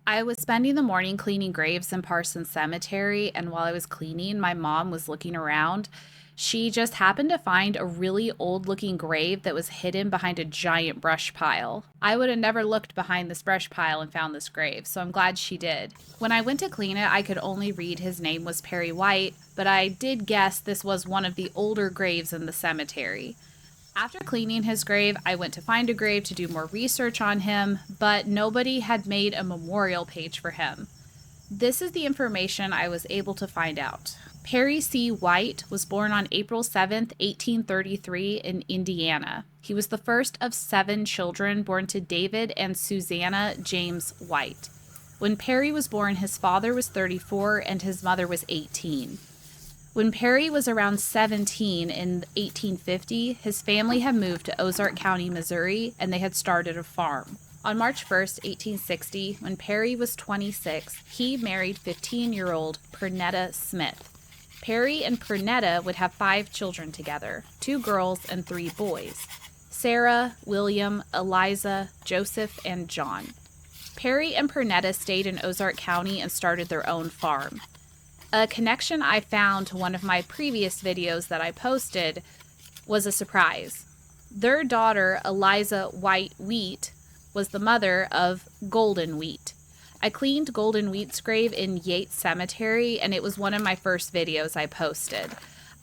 I was spending the morning cleaning graves in Parsons Cemetery, and while I was cleaning, my mom was looking around. She just happened to find a really old looking grave that was hidden behind a giant brush pile. I would have never looked behind this brush pile and found this grave, so I'm glad she did. When I went to clean it, I could only read his name was Perry White, but I did guess this was one of the older graves in the cemetery. After cleaning his grave, I went to find a grave to do more research on him, but nobody had made a memorial page for him. This is the information I was able to find out. Perry C. White was born on April 7th, 1833, in Indiana. He was the first of 7 children born to David and Susanna James White. When Perry was born, his father was 34 and his mother was 18. When Perry was around 17 in 1850, his family had moved to Ozark County, Missouri, and they had started a farm. On March 1st, 1860, when Perry was 26, he married 15-year-old Pernetta Smith. Perry and Pernetta would have 5 children together, 2 girls and 3 boys: Sarah, William, Eliza, Joseph, and John. Perry and Pernetta stayed in Ozark County and started their own farm. A connection I found to one of my previous videos that I posted was a surprise. Their daughter, Eliza White Wheat, was the mother of Golden Wheat. I cleaned Golden Wheat's grave in Yates Cemetery, and it was one of my first videos I posted.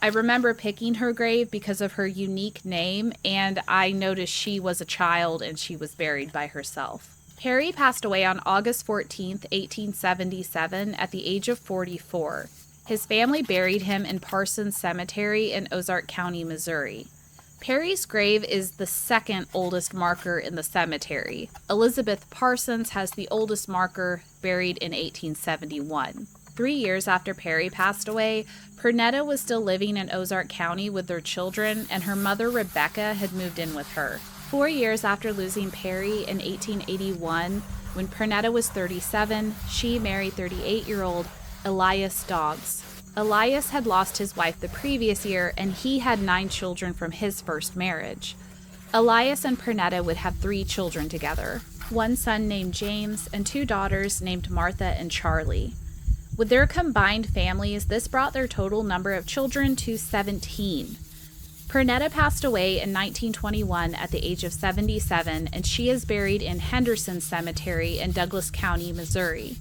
I remember picking her grave because of her unique name, and I noticed she was a child and she was buried by herself. Perry passed away on August 14th, 1877, at the age of 44. His family buried him in Parsons Cemetery in Ozark County, Missouri. Perry's grave is the second oldest marker in the cemetery. Elizabeth Parsons has the oldest marker, buried in 1871. 3 years after Perry passed away, Pernetta was still living in Ozark County with their children, and her mother, Rebecca, had moved in with her. 4 years after losing Perry in 1881, when Pernetta was 37, she married 38-year-old Elias Dobbs. Elias had lost his wife the previous year, and he had 9 children from his first marriage. Elias and Pernetta would have 3 children together, 1 son named James and 2 daughters named Martha and Charlie. With their combined families, this brought their total number of children to 17. Pernetta passed away in 1921 at the age of 77, and she is buried in Henderson Cemetery in Douglas County, Missouri.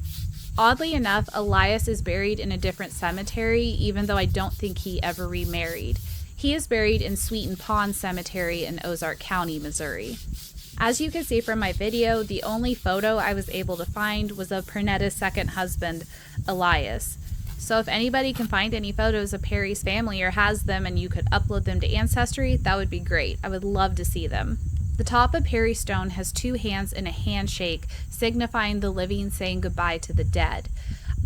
Oddly enough, Elias is buried in a different cemetery, even though I don't think he ever remarried. He is buried in Sweeten Pond Cemetery in Ozark County, Missouri. As you can see from my video, the only photo I was able to find was of Pernetta's second husband, Elias. So if anybody can find any photos of Perry's family or has them and you could upload them to Ancestry, that would be great. I would love to see them. The top of Perry's stone has 2 hands in a handshake, signifying the living saying goodbye to the dead.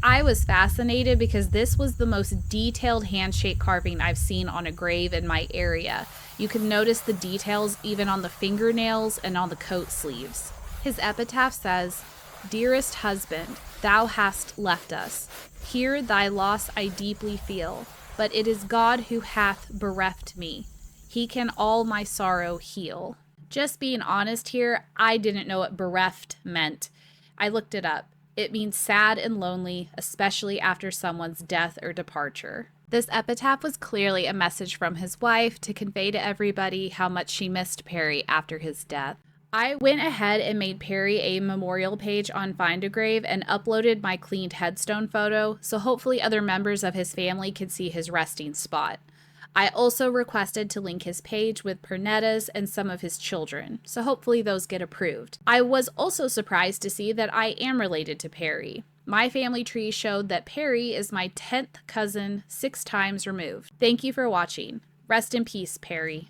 I was fascinated because this was the most detailed handshake carving I've seen on a grave in my area. You can notice the details even on the fingernails and on the coat sleeves. His epitaph says, "Dearest husband, thou hast left us. Here thy loss I deeply feel, but it is God who hath bereft me. He can all my sorrow heal." Just being honest here, I didn't know what bereft meant. I looked it up. It means sad and lonely, especially after someone's death or departure. This epitaph was clearly a message from his wife to convey to everybody how much she missed Perry after his death. I went ahead and made Perry a memorial page on Find a Grave and uploaded my cleaned headstone photo, so hopefully other members of his family can see his resting spot. I also requested to link his page with Pernetta's and some of his children, so hopefully those get approved. I was also surprised to see that I am related to Perry. My family tree showed that Perry is my 10th cousin, 6 times removed. Thank you for watching. Rest in peace, Perry.